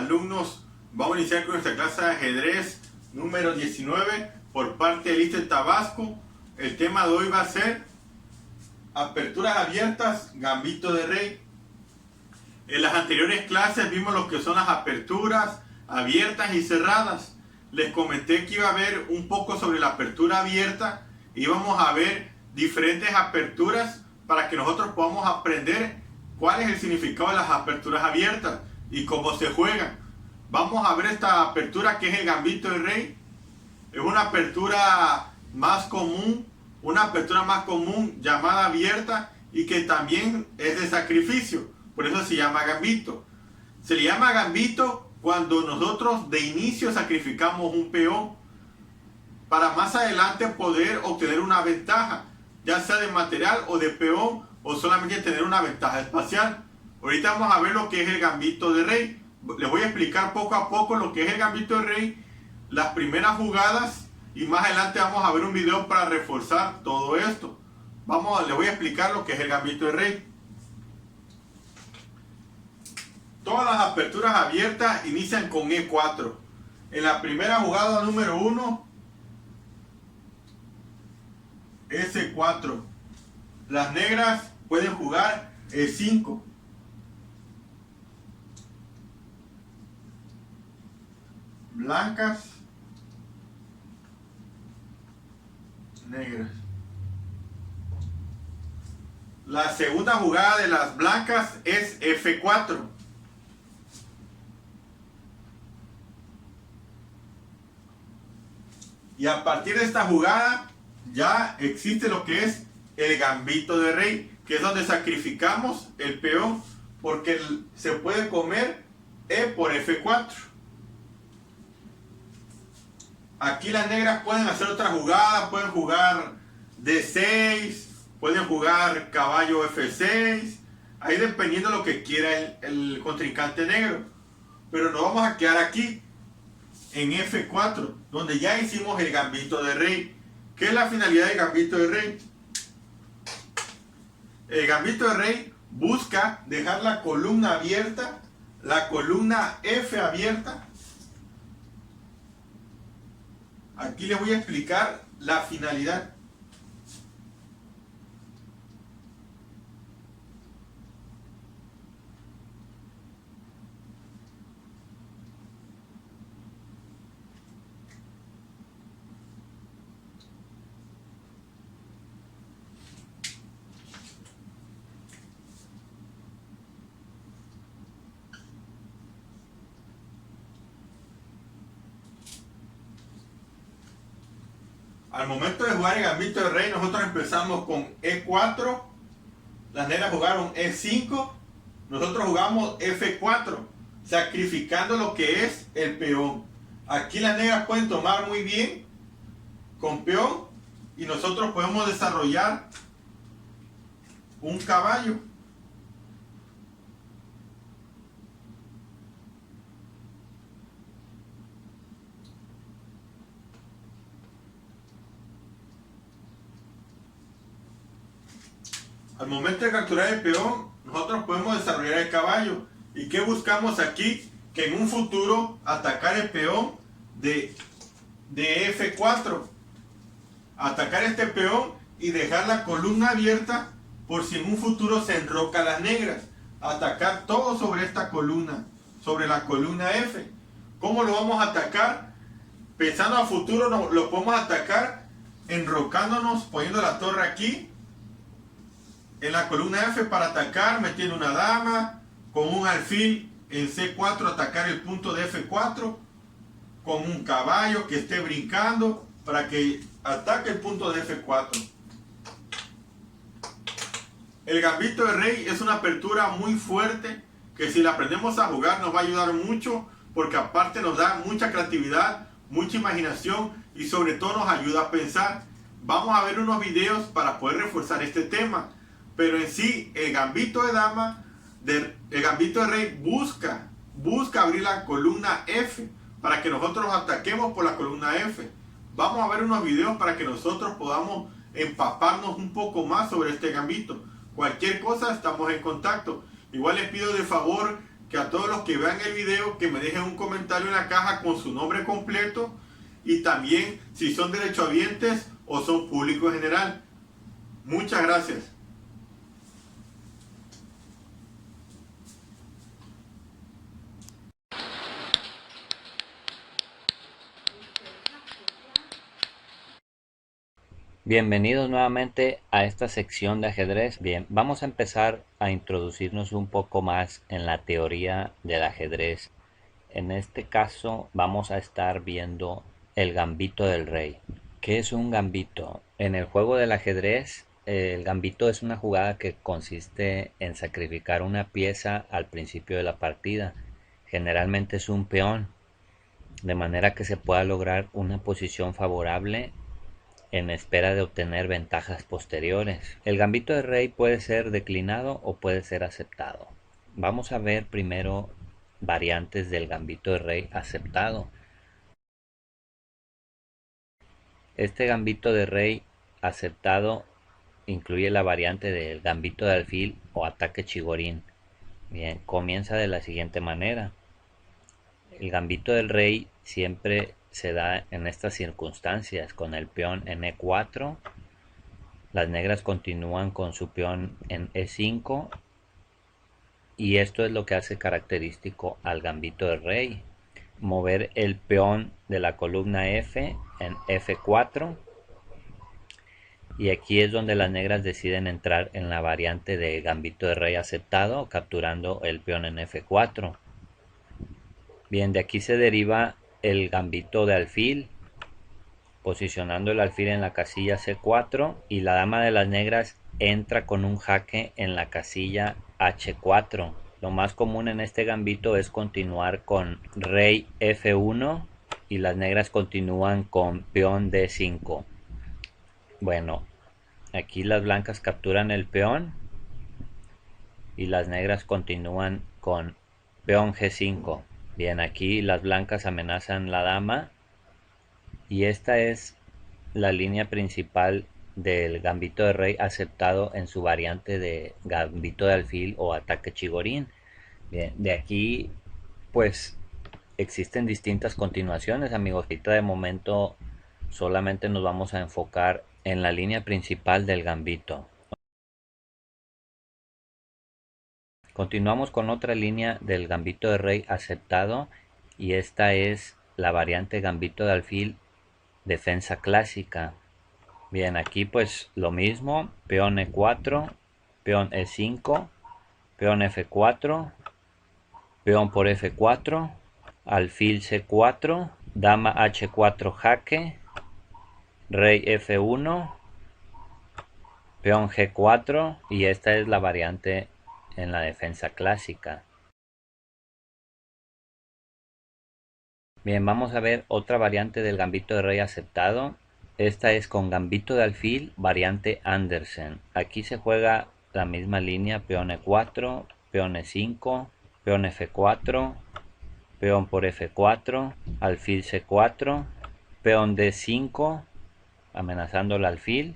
alumnos, vamos a iniciar con nuestra clase de ajedrez número 19 por parte del ISTE Tabasco. El tema de hoy va a ser aperturas abiertas, gambito de rey. En las anteriores clases vimos lo que son las aperturas abiertas y cerradas. Les comenté que iba a ver un poco sobre la apertura abierta y vamos a ver diferentes aperturas para que nosotros podamos aprender cuál es el significado de las aperturas abiertas y cómo se juegan. Vamos a ver esta apertura que es el gambito de rey. Es una apertura más común, llamada abierta y que también es de sacrificio. Por eso se llama gambito. Se le llama gambito cuando nosotros de inicio sacrificamos un peón para más adelante poder obtener una ventaja, ya sea de material o de peón, o solamente tener una ventaja espacial. Ahorita vamos a ver lo que es el gambito de rey. Les voy a explicar poco a poco lo que es el gambito de rey, las primeras jugadas, y más adelante vamos a ver un video para reforzar todo esto. Les voy a explicar lo que es el gambito de rey. Todas las aperturas abiertas inician con E4. En la primera jugada número 1, S4. Las negras pueden jugar E5. Blancas, negras. La segunda jugada de las blancas es F4. Y a partir de esta jugada ya existe lo que es el gambito de rey, que es donde sacrificamos el peón porque se puede comer E por F4. Aquí las negras pueden hacer otra jugada, pueden jugar D6, pueden jugar caballo F6, ahí dependiendo de lo que quiera el contrincante negro. Pero nos vamos a quedar aquí en F4, donde ya hicimos el gambito de rey. ¿Qué es la finalidad del gambito de rey? El gambito de rey busca dejar la columna abierta, la columna F abierta. Aquí les voy a explicar la finalidad. Al momento de jugar el gambito de rey, nosotros empezamos con E4, las negras jugaron E5, nosotros jugamos F4, sacrificando lo que es el peón. Aquí las negras pueden tomar muy bien con peón y nosotros podemos desarrollar un caballo. Al momento de capturar el peón, nosotros podemos desarrollar el caballo. ¿Y qué buscamos aquí? Que en un futuro atacar el peón de F4. Atacar este peón y dejar la columna abierta por si en un futuro se enroca las negras. Atacar todo sobre esta columna, sobre la columna F. ¿Cómo lo vamos a atacar? Pensando a futuro, lo podemos atacar enrocándonos, poniendo la torre aquí en la columna F para atacar, metiendo una dama, con un alfil en C4 atacar el punto de F4, con un caballo que esté brincando para que ataque el punto de F4. El gambito de rey es una apertura muy fuerte que si la aprendemos a jugar nos va a ayudar mucho, porque aparte nos da mucha creatividad, mucha imaginación y sobre todo nos ayuda a pensar. Vamos a ver unos videos para poder reforzar este tema. Pero en sí, el gambito de dama, el gambito de rey busca abrir la columna F para que nosotros ataquemos por la columna F. Vamos a ver unos videos para que nosotros podamos empaparnos un poco más sobre este gambito. Cualquier cosa estamos en contacto. Igual les pido de favor que a todos los que vean el video que me dejen un comentario en la caja con su nombre completo y también si son derechohabientes o son público en general. Muchas gracias. Bienvenidos nuevamente a esta sección de ajedrez. Bien, vamos a empezar a introducirnos un poco más en la teoría del ajedrez. En este caso vamos a estar viendo el gambito del rey. ¿Qué es un gambito? En el juego del ajedrez, el gambito es una jugada que consiste en sacrificar una pieza al principio de la partida. Generalmente es un peón, de manera que se pueda lograr una posición favorable en espera de obtener ventajas posteriores. El gambito de rey puede ser declinado o puede ser aceptado. Vamos a ver primero variantes del gambito de rey aceptado. Este gambito de rey aceptado incluye la variante del gambito de alfil o ataque chigorín. Bien, comienza de la siguiente manera. El gambito del rey siempre se da en estas circunstancias, con el peón en E4. Las negras continúan con su peón en E5 y esto es lo que hace característico al gambito de rey. Mover el peón de la columna F en F4 y aquí es donde las negras deciden entrar en la variante de gambito de rey aceptado, capturando el peón en F4. Bien, de aquí se deriva el gambito de alfil, posicionando el alfil en la casilla C4 y la dama de las negras entra con un jaque en la casilla H4. Lo más común en este gambito es continuar con rey F1 y las negras continúan con peón D5. Bueno, aquí las blancas capturan el peón y las negras continúan con peón G5. Bien, aquí las blancas amenazan la dama y esta es la línea principal del gambito de rey aceptado en su variante de gambito de alfil o ataque chigorín. Bien, de aquí pues existen distintas continuaciones, amigos. Ahorita de momento solamente nos vamos a enfocar en la línea principal del gambito. Continuamos con otra línea del gambito de rey aceptado y esta es la variante gambito de alfil defensa clásica. Bien, aquí pues lo mismo, peón E4, peón E5, peón F4, peón por F4, alfil C4, dama H4 jaque, rey F1, peón G4 y esta es la variante en la defensa clásica. Bien, vamos a ver otra variante del gambito de rey aceptado. Esta es con gambito de alfil, variante Andersen. Aquí se juega la misma línea, peón E4, peón E5, peón F4, peón por F4, alfil C4, peón D5, amenazando el alfil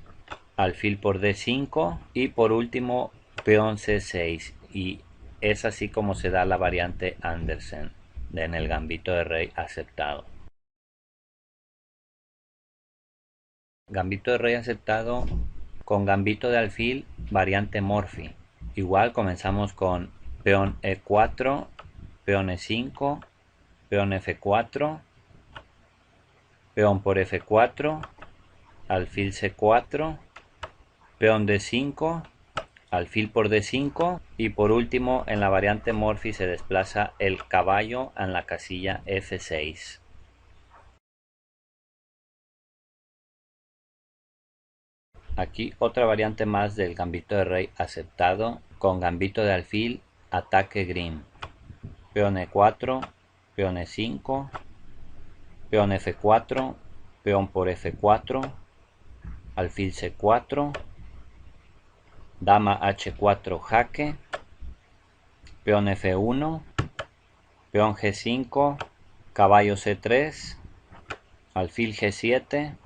por D5 y por último peón C6. Y es así como se da la variante Andersen en el gambito de rey aceptado. Gambito de rey aceptado con gambito de alfil, variante Morphy. Igual comenzamos con peón E4, peón E5, peón F4, peón por F4, alfil C4, peón D5, alfil por D5 y por último en la variante Morphy se desplaza el caballo en la casilla F6. Aquí otra variante más del gambito de rey aceptado con gambito de alfil, ataque green. Peón E4, peón E5, peón F4, peón por F4, alfil C4, dama H4 jaque, peón F1, peón G5, caballo C3, alfil G7,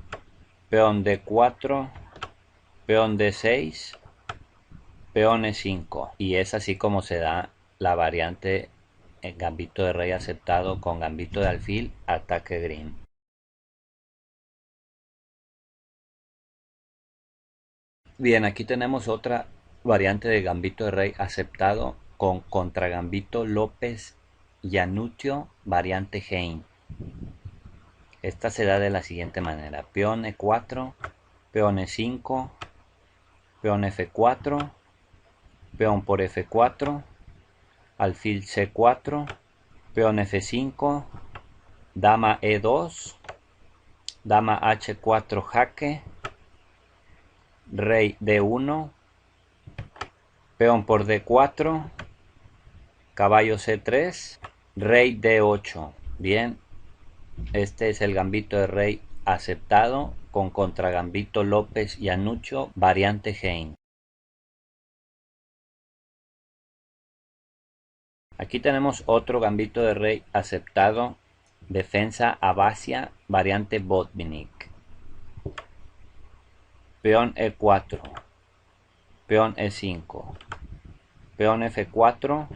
peón D4, peón D6, peón E5 y es así como se da la variante el gambito de rey aceptado con gambito de alfil, ataque green. Bien, aquí tenemos otra variante de gambito de rey aceptado con contragambito López Yanuccio, variante Hein. Esta se da de la siguiente manera: peón E4, peón E5, peón F4, peón por F4, alfil C4, peón F5, dama E2, dama H4 jaque, rey D1, peón por D4, caballo C3, rey D8. Bien, este es el gambito de rey aceptado con contragambito López Yanuccio, variante Hein. Aquí tenemos otro gambito de rey aceptado, defensa Abacia, variante Botvinnik. Peón E4, peón E5, peón F4,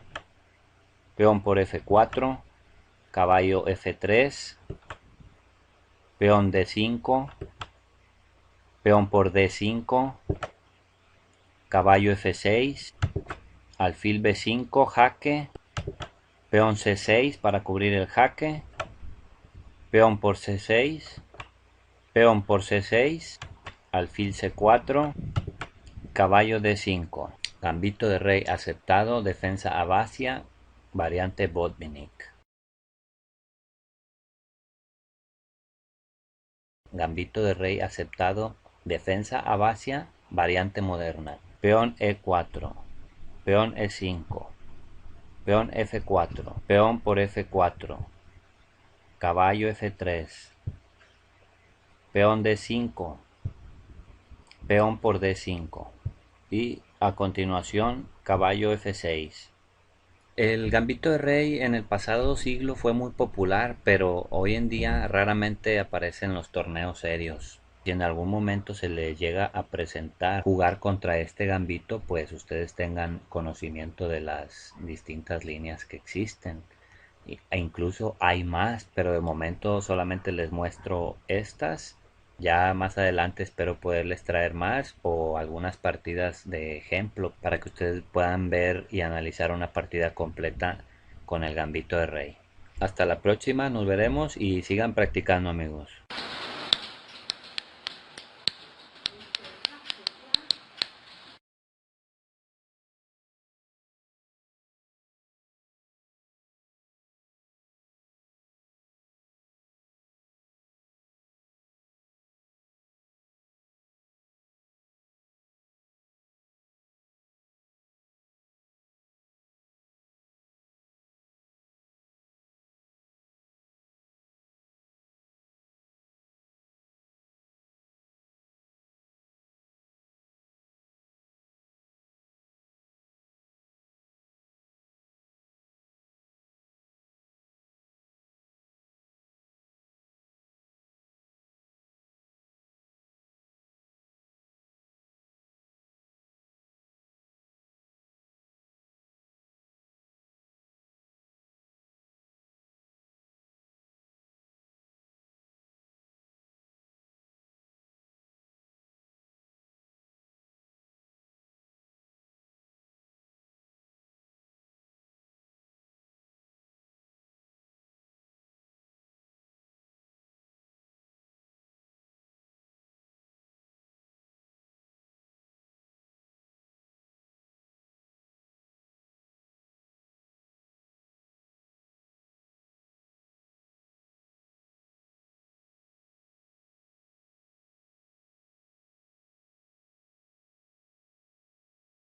peón por F4, caballo F3, peón D5, peón por D5, caballo F6, alfil B5, jaque, peón C6 para cubrir el jaque, peón por C6, peón por C6, alfil C4, caballo D5. Gambito de rey aceptado, defensa Abacia, variante Botvinnik. Gambito de rey aceptado, defensa Abacia, variante moderna. Peón E4, peón E5, peón F4, peón por F4, caballo F3, peón D5, peón por D5 y a continuación caballo F6. El gambito de rey en el pasado siglo fue muy popular, pero hoy en día raramente aparece en los torneos serios. Si en algún momento se les llega a presentar jugar contra este gambito, pues ustedes tengan conocimiento de las distintas líneas que existen. E incluso hay más, pero de momento solamente les muestro estas. Ya más adelante espero poderles traer más o algunas partidas de ejemplo para que ustedes puedan ver y analizar una partida completa con el gambito de rey. Hasta la próxima, nos veremos y sigan practicando, amigos.